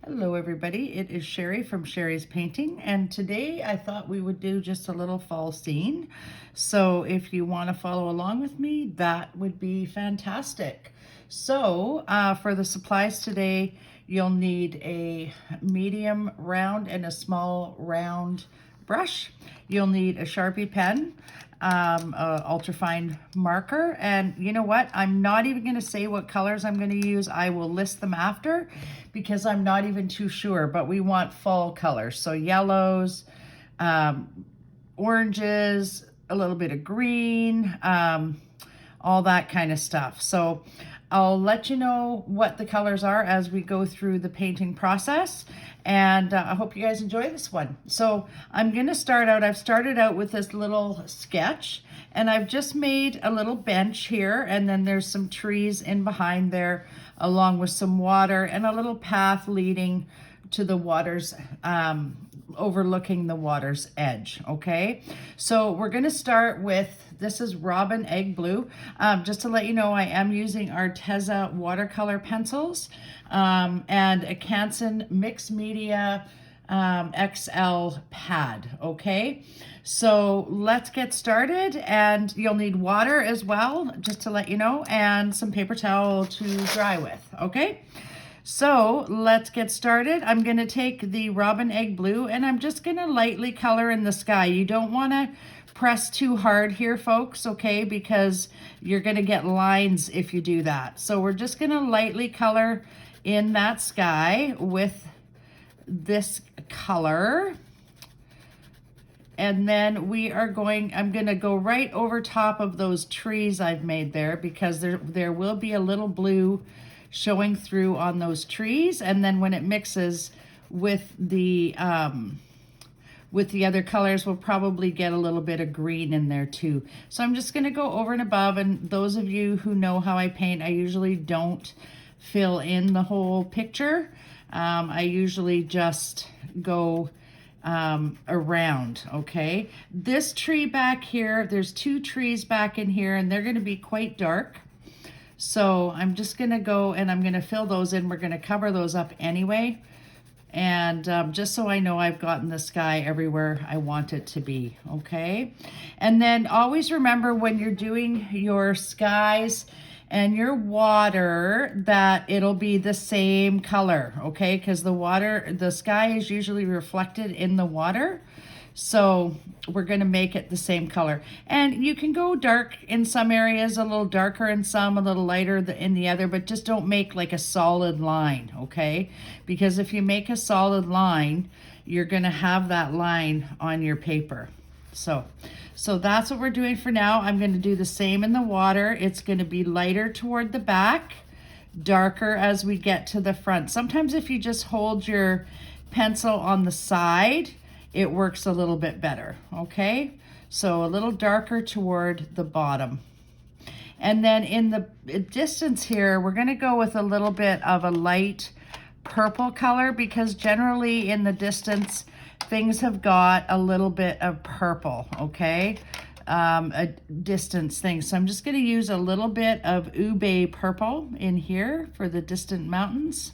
Hello everybody, it is Sharie from Sharie's Painting, and today I thought we would do just a little fall scene. So if you want to follow along with me, that would be fantastic. So for the supplies today, you'll need a medium round and a small round brush. You'll need a Sharpie pen, a ultrafine marker, and you know what? I'm not even going to say what colors I'm going to use. I will list them after because I'm not even too sure, but we want fall colors. So yellows, oranges, a little bit of green, all that kind of stuff. So I'll let you know what the colors are as we go through the painting process, and I hope you guys enjoy this one. So I'm gonna start out, I've started out with this little sketch, and I've just made a little bench here, and then there's some trees in behind there, along with some water and a little path leading to the water's overlooking the water's edge. Okay, so we're going to start with, this is Robin Egg Blue. Just to let you know, I am using Arteza watercolor pencils and a Canson Mixed Media XL pad. Okay, so let's get started, and you'll need water as well, just to let you know, and some paper towel to dry with. Okay, so let's get started. I'm going to take the Robin Egg Blue and I'm just going to lightly color in the sky. You don't want to press too hard here, folks, okay, because you're going to get lines if you do that. So we're just going to lightly color in that sky with this color. And then I'm going to go right over top of those trees I've made there, because there will be a little blue showing through on those trees, and then when it mixes with the other colors, we'll probably get a little bit of green in there too. So I'm just going to go over and above, and those of you who know how I paint, I usually don't fill in the whole picture. I usually just go around. Okay, this tree back here, there's two trees back in here, and they're going to be quite dark. So I'm just going to go and I'm going to fill those in. We're going to cover those up anyway. And just so I know I've gotten the sky everywhere I want it to be. Okay. And then always remember, when you're doing your skies and your water, that it'll be the same color. Okay. Because the sky is usually reflected in the water. So we're going to make it the same color. And you can go dark in some areas, a little darker in some, a little lighter in the other, but just don't make like a solid line, okay? Because if you make a solid line, you're going to have that line on your paper. So that's what we're doing for now. I'm going to do the same in the water. It's going to be lighter toward the back, darker as we get to the front. Sometimes if you just hold your pencil on the side, it works a little bit better. Okay, so a little darker toward the bottom. And then in the distance here, we're going to go with a little bit of a light purple color, because generally in the distance things have got a little bit of purple. Okay, a distance thing. So I'm just going to use a little bit of ube purple in here for the distant mountains,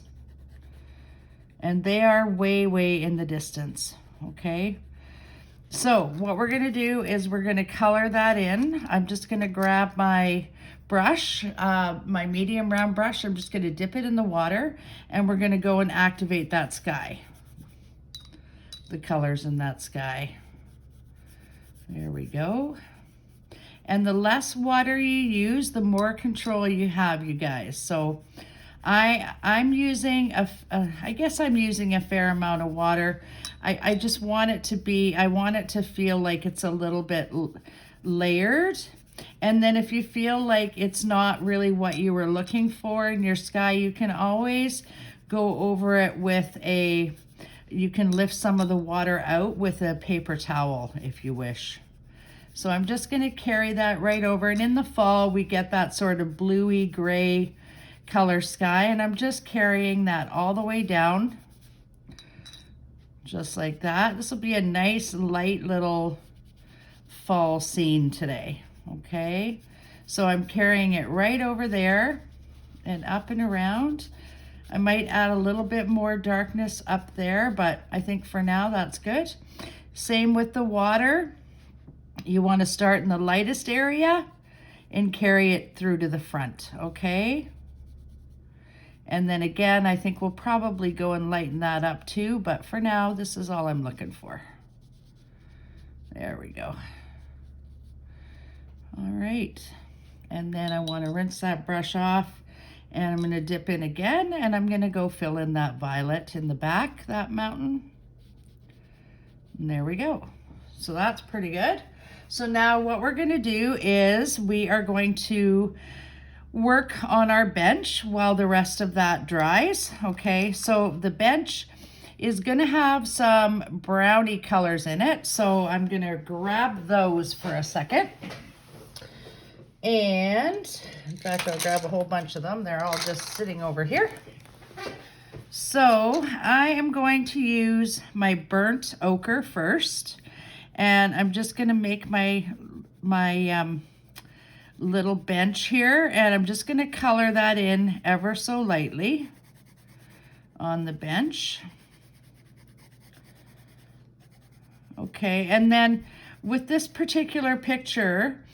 and they are way in the distance. Okay, so what we're going to do is we're going to color that in. I'm just going to grab my brush, my medium round brush. I'm just going to dip it in the water, and we're going to go and activate that sky, the colors in that sky. There we go. And the less water you use, the more control you have, you guys. So I'm using I guess I'm using a fair amount of water. I just want it to be, I want it to feel like it's a little bit layered. And then if you feel like it's not really what you were looking for in your sky, you can always go over it with you can lift some of the water out with a paper towel if you wish. So I'm just going to carry that right over. And in the fall, we get that sort of bluey gray color sky, and I'm just carrying that all the way down, just like that. This will be a nice light little fall scene today, okay? So I'm carrying it right over there and up and around. I might add a little bit more darkness up there, but I think for now that's good. Same with the water. You want to start in the lightest area and carry it through to the front, okay? And then again, I think we'll probably go and lighten that up too, but for now, this is all I'm looking for. There we go. All right. And then I want to rinse that brush off, and I'm going to dip in again, and I'm going to go fill in that violet in the back, that mountain. And there we go. So that's pretty good. So now what we're going to do is we are going to work on our bench while the rest of that dries. Okay, so the bench is going to have some brownie colors in it. So I'm going to grab those for a second. And in fact, I'll grab a whole bunch of them. They're all just sitting over here. So I am going to use my burnt ochre first, and I'm just going to make my little bench here, and I'm just going to color that in ever so lightly on the bench. Okay, and then with this particular picture,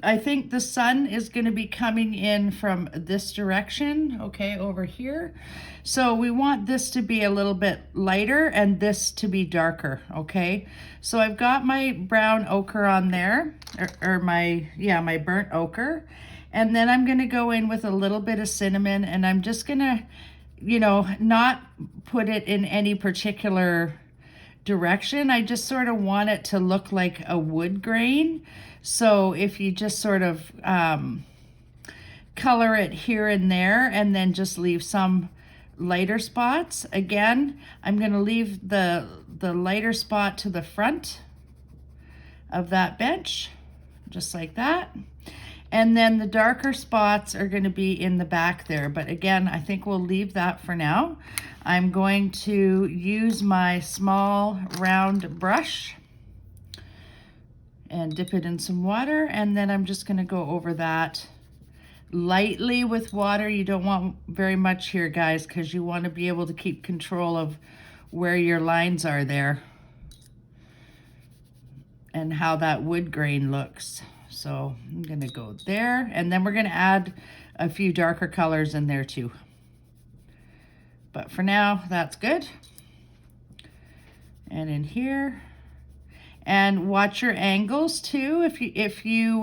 I think the sun is going to be coming in from this direction, okay, over here. So we want this to be a little bit lighter and this to be darker, okay? So I've got my brown ochre on there, or my burnt ochre. And then I'm going to go in with a little bit of cinnamon, and I'm just going to, not put it in any particular direction. I just sort of want it to look like a wood grain. So if you just sort of color it here and there, and then just leave some lighter spots. Again, I'm going to leave the lighter spot to the front of that bench, just like that. And then the darker spots are going to be in the back there. But again, I think we'll leave that for now. I'm going to use my small round brush and dip it in some water, and then I'm just going to go over that lightly with water. You don't want very much here, guys, because you want to be able to keep control of where your lines are there and how that wood grain looks. So I'm going to go there, and then we're going to add a few darker colors in there too. But for now, that's good. And in here. And watch your angles too. If you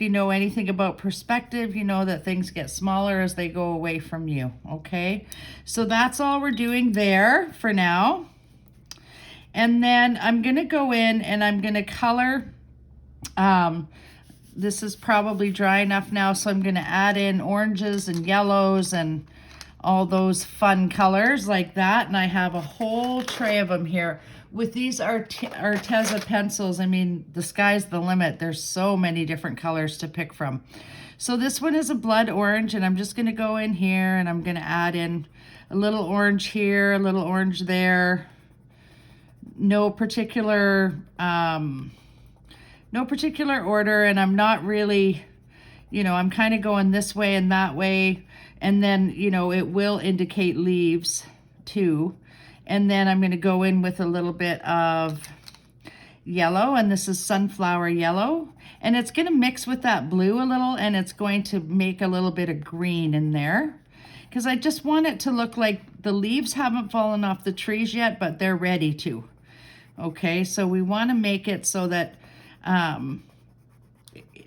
know anything about perspective, you know that things get smaller as they go away from you, okay? So that's all we're doing there for now. And then I'm gonna go in and I'm gonna color, this is probably dry enough now, so I'm gonna add in oranges and yellows and all those fun colors like that. And I have a whole tray of them here. With these Arteza pencils, I mean, the sky's the limit. There's so many different colors to pick from. So this one is a blood orange, and I'm just going to go in here and I'm going to add in a little orange here, a little orange there. No particular order, and I'm not really, I'm kind of going this way and that way. And then, it will indicate leaves too. And then I'm going to go in with a little bit of yellow, and this is sunflower yellow. And it's going to mix with that blue a little, and it's going to make a little bit of green in there. Because I just want it to look like the leaves haven't fallen off the trees yet, but they're ready to. Okay, so we want to make it so that, that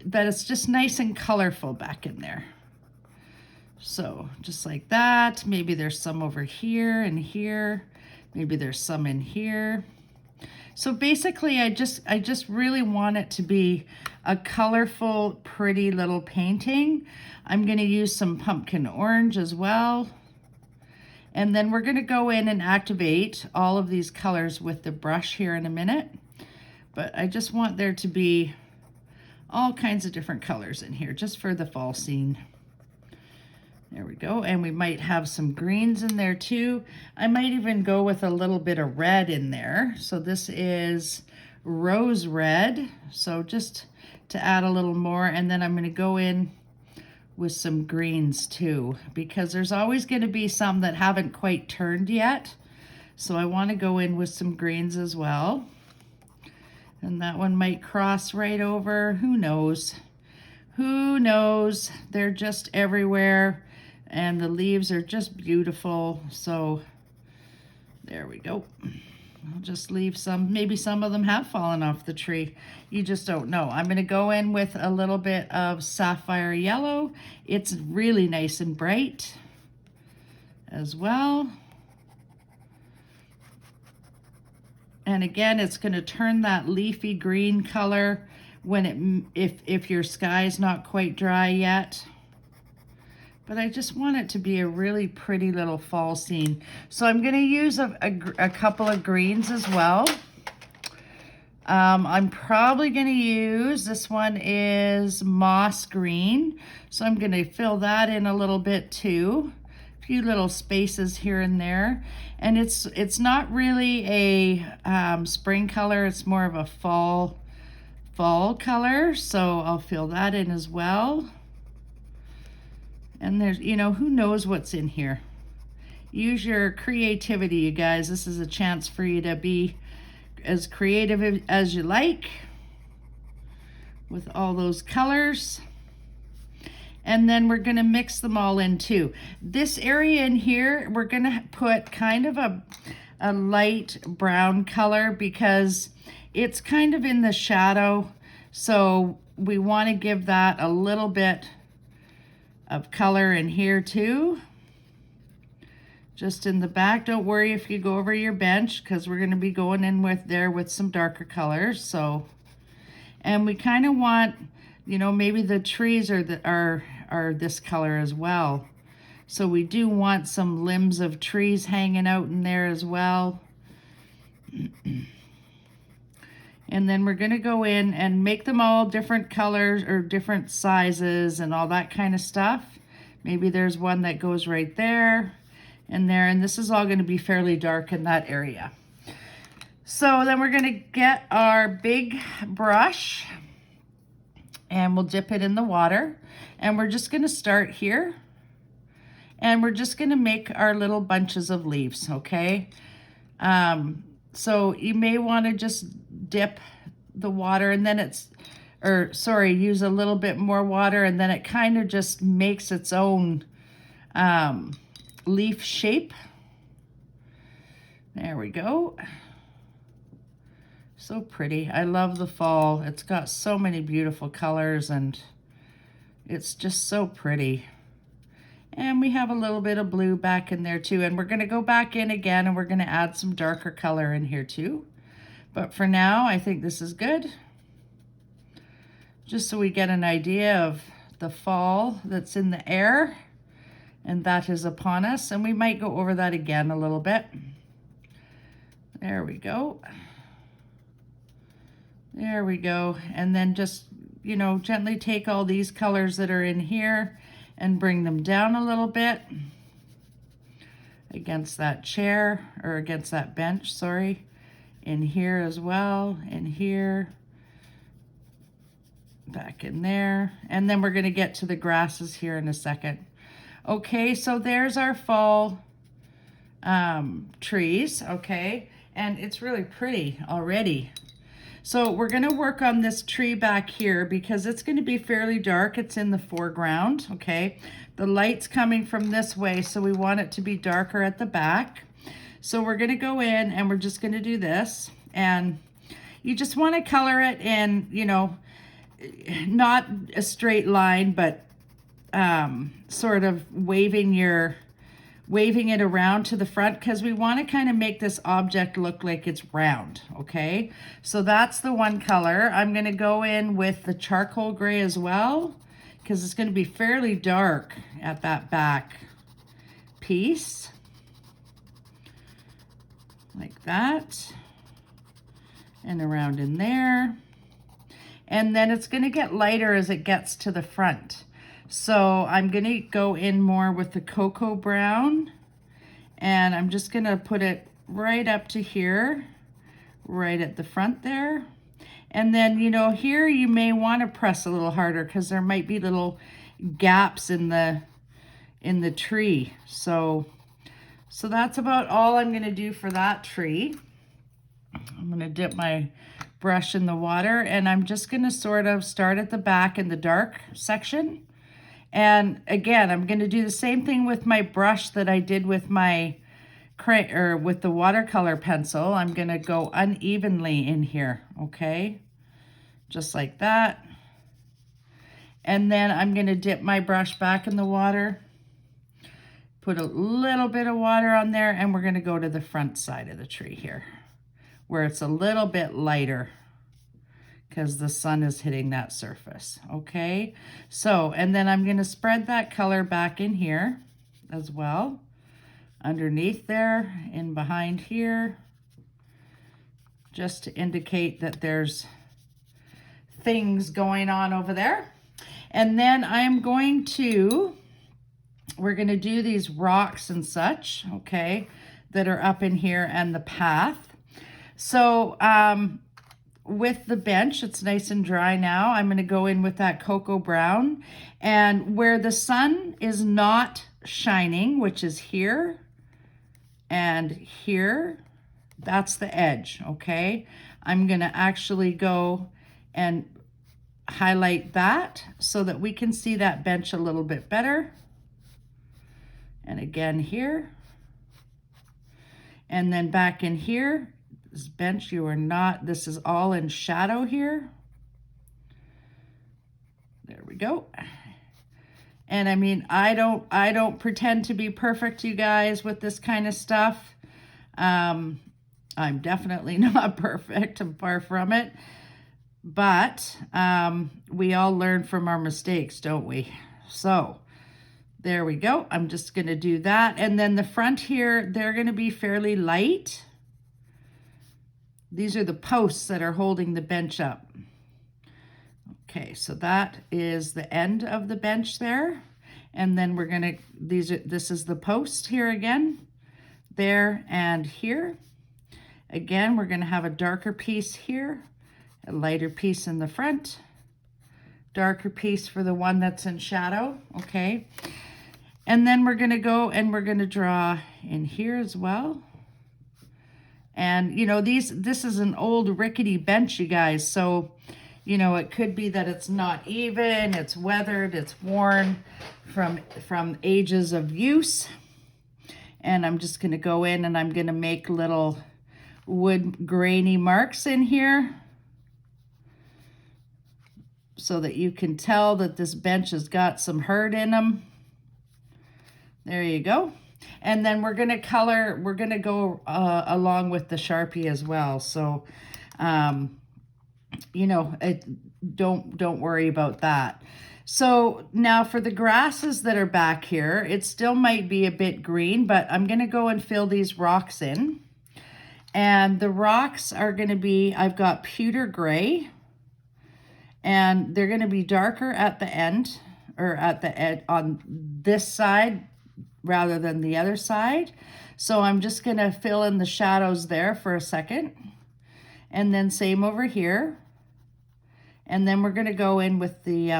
it's just nice and colorful back in there. So just like that. Maybe there's some over here and here. Maybe there's some in here. So basically, I just really want it to be a colorful, pretty little painting. I'm going to use some pumpkin orange as well. And then we're going to go in and activate all of these colors with the brush here in a minute. But I just want there to be all kinds of different colors in here just for the fall scene. There we go. And we might have some greens in there too. I might even go with a little bit of red in there. So this is rose red. So just to add a little more, and then I'm going to go in with some greens too, because there's always going to be some that haven't quite turned yet. So I want to go in with some greens as well. And that one might cross right over. Who knows? Who knows? They're just everywhere. And the leaves are just beautiful. So there we go. I'll just leave some. Maybe some of them have fallen off the tree. You just don't know. I'm going to go in with a little bit of Sapphire Yellow. It's really nice and bright as well. And again, it's going to turn that leafy green color when if your sky's not quite dry yet. But I just want it to be a really pretty little fall scene. So I'm going to use a couple of greens as well. I'm probably going to use, this one is moss green. So I'm going to fill that in a little bit too. A few little spaces here and there. And it's not really a spring color. It's more of a fall color. So I'll fill that in as well. And there's, you know, who knows what's in here. Use your creativity, you guys. This is a chance for you to be as creative as you like with all those colors. And then we're going to mix them all in too. This area in here, we're going to put kind of a light brown color because it's kind of in the shadow. So we want to give that a little bit of color in here too. Just in the back. Don't worry if you go over your bench, because we're going to be going in with some darker colors. So, and we kind of want, you know, maybe the trees are this color as well. So we do want some limbs of trees hanging out in there as well. And then we're going to go in and make them all different colors or different sizes and all that kind of stuff. Maybe there's one that goes right there and there. And this is all going to be fairly dark in that area. So then we're going to get our big brush and we'll dip it in the water. And we're just going to start here. And we're just going to make our little bunches of leaves, okay? So you may want to just dip the water and then use a little bit more water, and then it kind of just makes its own leaf shape. There we go. So pretty. I love the fall. It's got so many beautiful colors and it's just so pretty. And we have a little bit of blue back in there too. And we're going to go back in again and we're going to add some darker color in here too. But for now, I think this is good. Just so we get an idea of the fall that's in the air and that is upon us. And we might go over that again a little bit. There we go. There we go. And then just, you know, gently take all these colors that are in here and bring them down a little bit against that chair, or against that bench, sorry. In here as well, in here, back in there. And then we're going to get to the grasses here in a second. Okay, so there's our fall trees, okay? And it's really pretty already. So we're going to work on this tree back here because it's going to be fairly dark. It's in the foreground, okay? The light's coming from this way, so we want it to be darker at the back. So we're going to go in and we're just going to do this. And you just want to color it in, you know, not a straight line, but sort of waving it around to the front, because we want to kind of make this object look like it's round, okay? So that's the one color. I'm going to go in with the charcoal gray as well, because it's going to be fairly dark at that back piece. Like that. And around in there. And then it's going to get lighter as it gets to the front. So I'm going to go in more with the cocoa brown, and I'm just going to put it right up to here, right at the front there. And then, you know, here you may want to press a little harder because there might be little gaps in the tree. So that's about all I'm going to do for that tree. I'm going to dip my brush in the water, and I'm just going to sort of start at the back in the dark section. And again, I'm going to do the same thing with my brush that I did with my with the watercolor pencil. I'm going to go unevenly in here, okay? Just like that. And then I'm going to dip my brush back in the water, put a little bit of water on there, and we're going to go to the front side of the tree here, where it's a little bit lighter because the sun is hitting that surface, okay? So, and then I'm going to spread that color back in here as well, underneath there, in behind here, just to indicate that there's things going on over there. And then I'm going to, we're going to do these rocks and such, okay, that are up in here and the path. So, with the bench, it's nice and dry now. I'm going to go in with that cocoa brown, and where the sun is not shining, which is here and here, that's the edge, okay? I'm going to actually go and highlight that so that we can see that bench a little bit better. And again here. And then back in here, this bench, this is all in shadow here. There we go. And I mean, I don't pretend to be perfect, you guys, with this kind of stuff. I'm definitely not perfect, I'm far from it. But we all learn from our mistakes, don't we? So there we go. I'm just going to do that. And then the front here, they're going to be fairly light. These are the posts that are holding the bench up. Okay, so that is the end of the bench there. And then we're going to, this is the post here again, there and here. Again, we're going to have a darker piece here, a lighter piece in the front, darker piece for the one that's in shadow, okay? And then we're going to go and we're going to draw in here as well. And, you know, this is an old rickety bench, you guys. So, you know, it could be that it's not even, it's weathered, it's worn from ages of use. And I'm just going to go in and I'm going to make little wood grainy marks in here so that you can tell that this bench has got some hurt in them. There you go. And then we're going to color, we're going to go along with the Sharpie as well. So, you know, don't worry about that. So now for the grasses that are back here, it still might be a bit green, but I'm going to go and fill these rocks in. And the rocks are going to be, I've got pewter gray, and they're going to be darker at the end, or at the edge on this side rather than the other side. So I'm just going to fill in the shadows there for a second. And then same over here. And then we're going to go in with the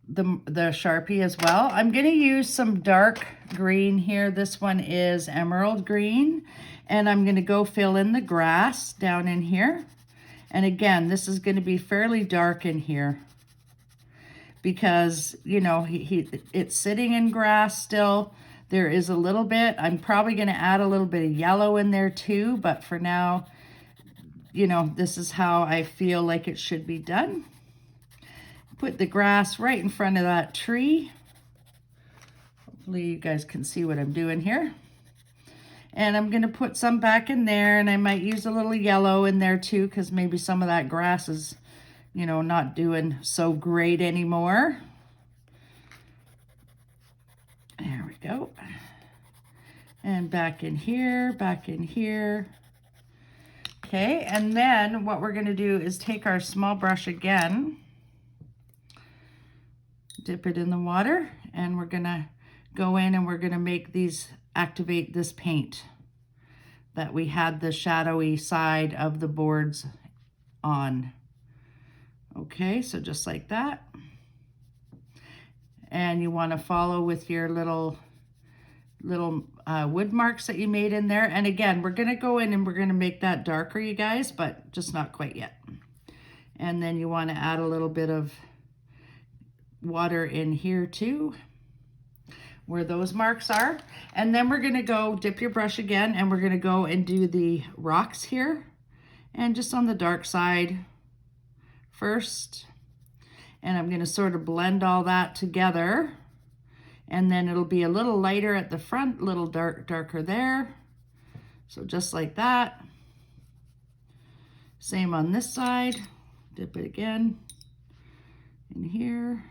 Sharpie as well. I'm going to use some dark green here. This one is emerald green. And I'm going to go fill in the grass down in here. And again, this is going to be fairly dark in here because, you know, it's sitting in grass still. There is a little bit. I'm probably going to add a little bit of yellow in there too, but for now, you know, this is how I feel like it should be done. Put the grass right in front of that tree. Hopefully you guys can see what I'm doing here. And I'm going to put some back in there, and I might use a little yellow in there too, because maybe some of that grass is, you know, not doing so great anymore. There we go. And back in here, back in here. Okay, and then what we're going to do is take our small brush again. dip it in the water, and we're gonna go in and we're gonna make these, activate this paint that we had the shadowy side of the boards on. Okay, so just like that. And you want to follow with your little wood marks that you made in there. And again, we're going to go in and we're going to make that darker, you guys, but just not quite yet. And then you want to add a little bit of water in here too, where those marks are. And then we're going to go dip your brush again, and we're going to go and do the rocks here, and just on the dark side first. And I'm going to sort of blend all that together, and then it'll be a little lighter at the front, a little darker there. So just like that. Same on this side. Dip it again in here.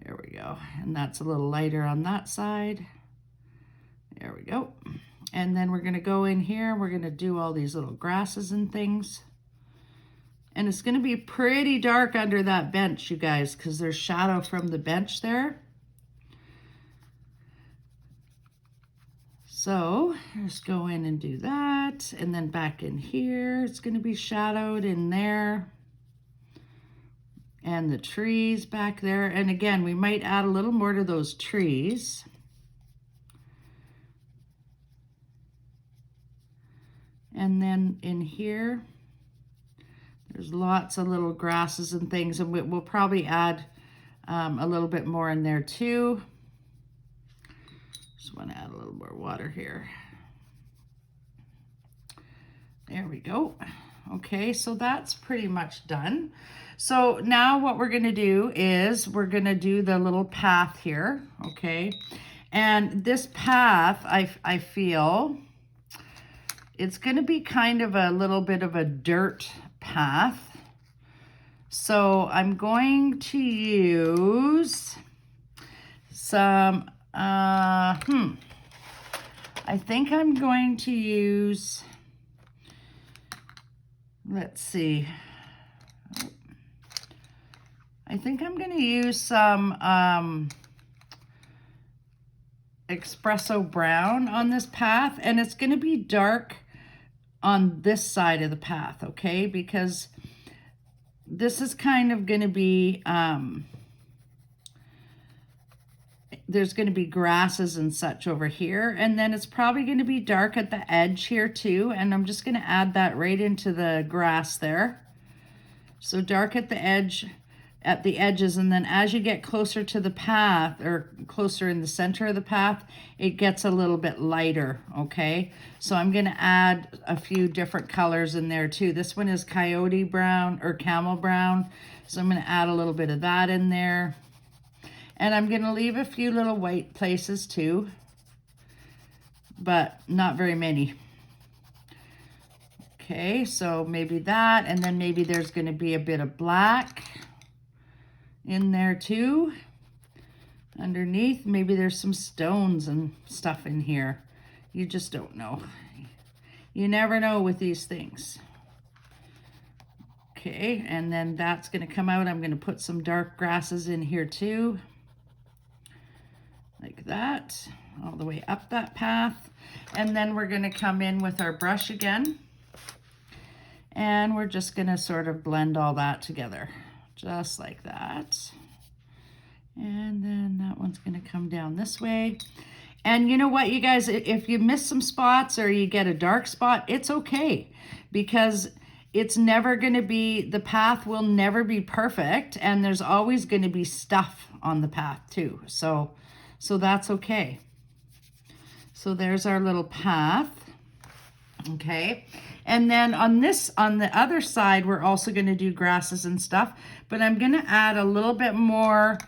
There we go. And that's a little lighter on that side. There we go. And then we're going to go in here. We're going to do all these little grasses and things. And it's going to be pretty dark under that bench, you guys, because there's shadow from the bench there. So just go in and do that. And then back in here, it's going to be shadowed in there. And the trees back there. And again, we might add a little more to those trees. And then in here, there's lots of little grasses and things, and we'll probably add a little bit more in there too. Just want to add a little more water here. There we go. Okay, so that's pretty much done. So now what we're going to do is we're going to do the little path here, okay? And this path, I feel, it's going to be kind of a little bit of a dirt path. So I'm going to use some, I think I'm going to use, let's see. I think I'm going to use some espresso brown on this path, and it's going to be dark on this side of the path, okay? Because this is kind of going to be, there's going to be grasses and such over here, and then it's probably going to be dark at the edge here too, and I'm just going to add that right into the grass there. So dark at the edge, at the edges, and then as you get closer to the path, or closer in the center of the path, it gets a little bit lighter, okay? So I'm going to add a few different colors in there too. This one is coyote brown or camel brown, so I'm going to add a little bit of that in there. And I'm going to leave a few little white places too, but not very many. Okay, so maybe that, and then maybe there's going to be a bit of black in there too. Underneath, maybe there's some stones and stuff in here. You just don't know. You never know with these things. Okay, and then that's going to come out. I'm going to put some dark grasses in here too. Like that, all the way up that path. And then we're going to come in with our brush again. And we're just going to sort of blend all that together. Just like that. And then that one's going to come down this way. And you know what, you guys, if you miss some spots or you get a dark spot, it's okay, because it's never going to be, the path will never be perfect, and there's always going to be stuff on the path too. So that's okay. So there's our little path. Okay. And then on the other side, we're also going to do grasses and stuff, but I'm going to add a little bit more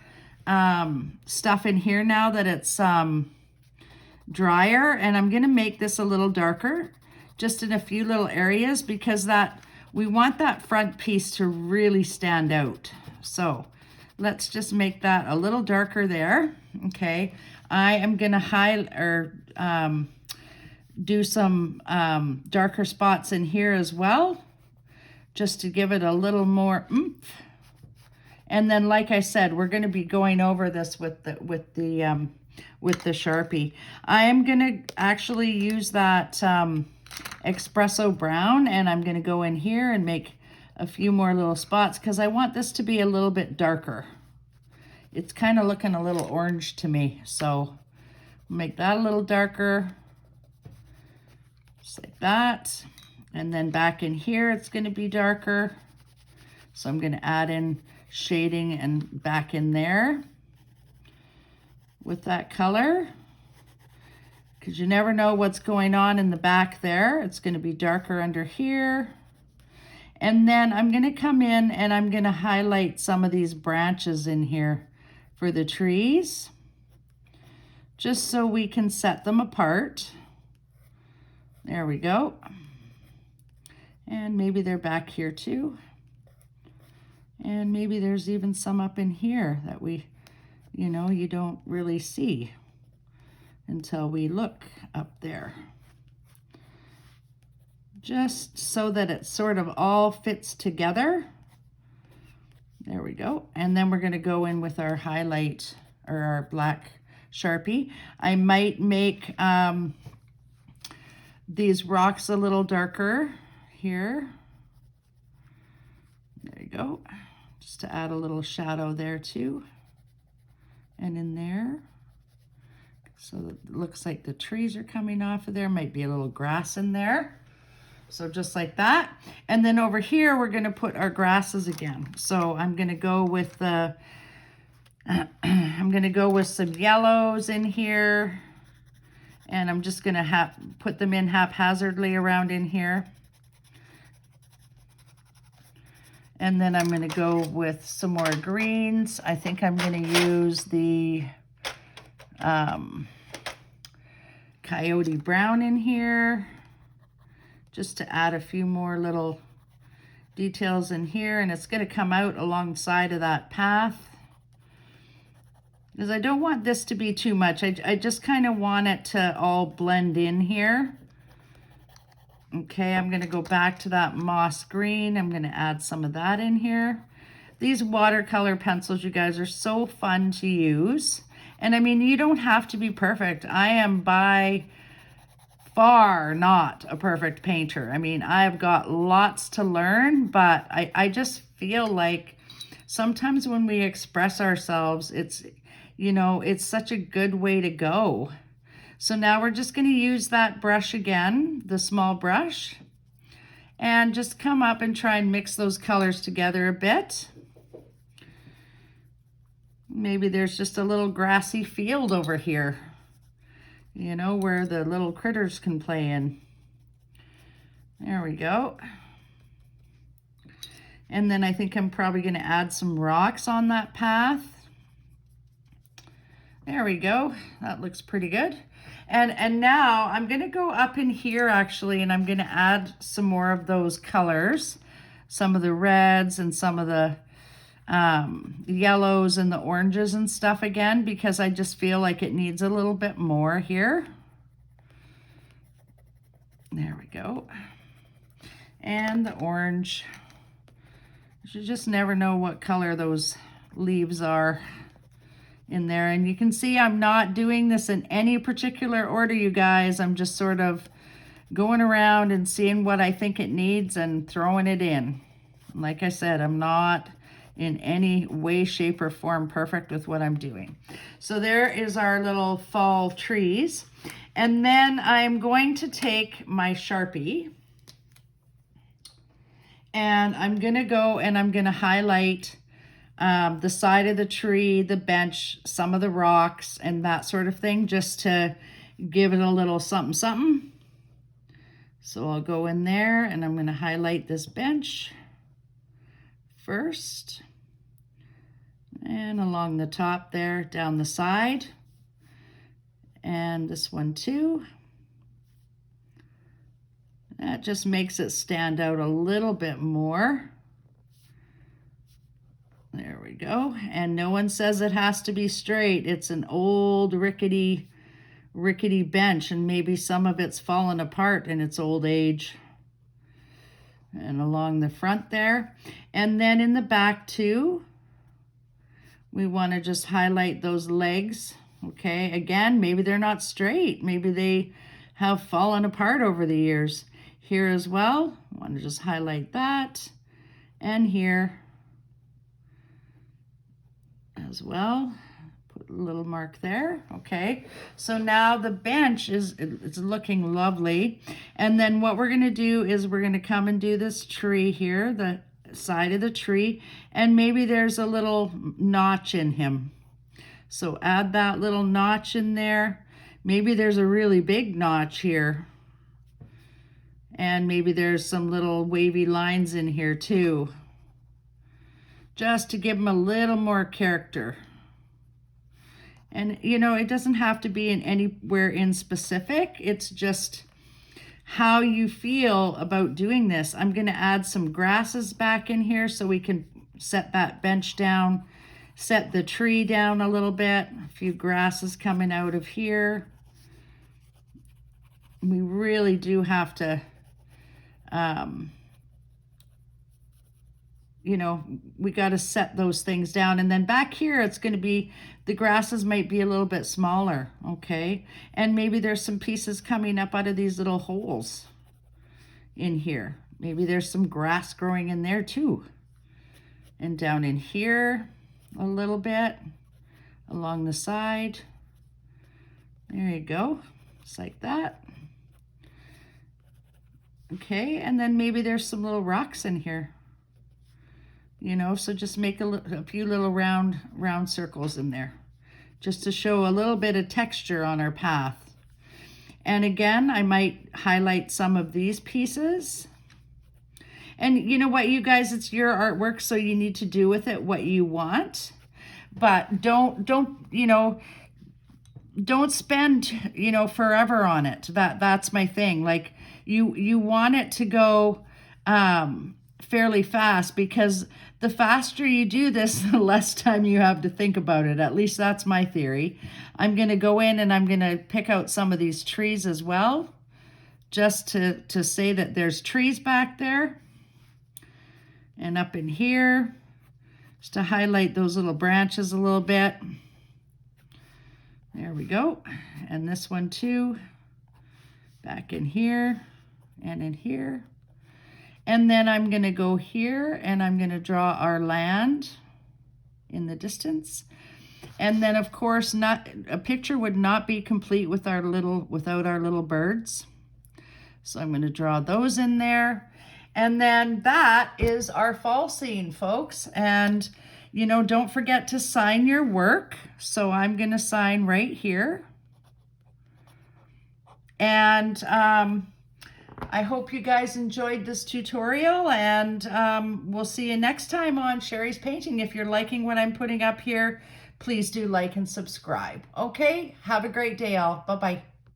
stuff in here now that it's drier, and I'm going to make this a little darker just in a few little areas, because we want that front piece to really stand out. So let's just make that a little darker there. Okay. I am going to do some darker spots in here as well, just to give it a little more oomph. And then, like I said, we're going to be going over this with the Sharpie. I am going to actually use that espresso brown, and I'm going to go in here and make a few more little spots because I want this to be a little bit darker. It's kind of looking a little orange to me, so make that a little darker, just like that. And then back in here, it's going to be darker. So I'm going to add in shading and back in there with that color, because you never know what's going on in the back there. It's going to be darker under here. And then I'm going to come in and I'm going to highlight some of these branches in here for the trees, just so we can set them apart. There we go. And maybe they're back here too. And maybe there's even some up in here that you don't really see until we look up there. Just so that it sort of all fits together. There we go. And then we're going to go in with our highlight, or our black Sharpie. I might make these rocks a little darker here. There you go. Just to add a little shadow there too. And in there. So it looks like the trees are coming off of there. Might be a little grass in there. So just like that. And then over here, we're going to put our grasses again. So I'm going to go with the, I'm going to go with some yellows in here. And I'm just going to put them in haphazardly around in here. And then I'm going to go with some more greens. I think I'm going to use the coyote brown in here, just to add a few more little details in here. And it's going to come out alongside of that path, because I don't want this to be too much. I just kind of want it to all blend in here. Okay, I'm going to go back to that moss green. I'm going to add some of that in here. These watercolor pencils, you guys, are so fun to use. And I mean, you don't have to be perfect. I am by far not a perfect painter. I mean, I've got lots to learn, but I just feel like sometimes when we express ourselves, it's such a good way to go. So now we're just going to use that brush again, the small brush, and just come up and try and mix those colors together a bit. Maybe there's just a little grassy field over here, where the little critters can play in. There we go. And then I think I'm probably going to add some rocks on that path. There we go. That looks pretty good. And now I'm going to go up in here actually, and I'm going to add some more of those colors, some of the reds and some of the yellows and the oranges and stuff again, because I just feel like it needs a little bit more here. There we go. And the orange. You just never know what color those leaves are in there. And you can see I'm not doing this in any particular order, you guys. I'm just sort of going around and seeing what I think it needs and throwing it in. Like I said, I'm not in any way, shape, or form perfect with what I'm doing. So there is our little fall trees. And then I'm going to take my Sharpie, and I'm going to go and I'm going to highlight the side of the tree, the bench, some of the rocks, and that sort of thing, just to give it a little something, something. So I'll go in there and I'm going to highlight this bench first, and along the top there, down the side, and this one too. That just makes it stand out a little bit more. There we go. And no one says it has to be straight. It's an old rickety bench, and maybe some of it's fallen apart in its old age. And along the front there. And then in the back too, We want to just highlight those legs. Okay, again, maybe they're not straight. Maybe they have fallen apart over the years. Here as well, I want to just highlight that. And here as well. Put a little mark there. Okay, so now the bench it's looking lovely. And then what we're going to do is we're going to come and do this tree here, the side of the tree, and maybe there's a little notch in him. So add that little notch in there. Maybe there's a really big notch here. And maybe there's some little wavy lines in here too. Just to give him a little more character. And you know, it doesn't have to be in anywhere in specific. It's just how you feel about doing this. I'm going to add some grasses back in here so we can set that bench down, set the tree down a little bit. A few grasses coming out of here. We really do have to, you know, we got to set those things down. And then back here, it's going to be, the grasses might be a little bit smaller, okay? And maybe there's some pieces coming up out of these little holes in here. Maybe there's some grass growing in there too. And down in here a little bit, along the side. There you go, just like that. Okay, and then maybe there's some little rocks in here. You know, so just make a few little round circles in there, just to show a little bit of texture on our path. And again, I might highlight some of these pieces. And you know what, you guys, it's your artwork, so you need to do with it what you want. But don't you know, don't spend, you know, forever on it. That's my thing. Like you want it to go fairly fast, because the faster you do this, the less time you have to think about it. At least that's my theory. I'm going to go in and I'm going to pick out some of these trees as well, just to say that there's trees back there. And up in here, just to highlight those little branches a little bit. There we go. And this one too, back in here and in here. And then I'm going to go here and I'm going to draw our land in the distance. And then of course, a picture would not be complete without our little birds. So I'm going to draw those in there. And then that is our fall scene, folks. And you know, don't forget to sign your work. So I'm going to sign right here. And I hope you guys enjoyed this tutorial, and we'll see you next time on Sharie's Painting. If you're liking what I'm putting up here, please do like and subscribe. Okay, have a great day all. Bye-bye.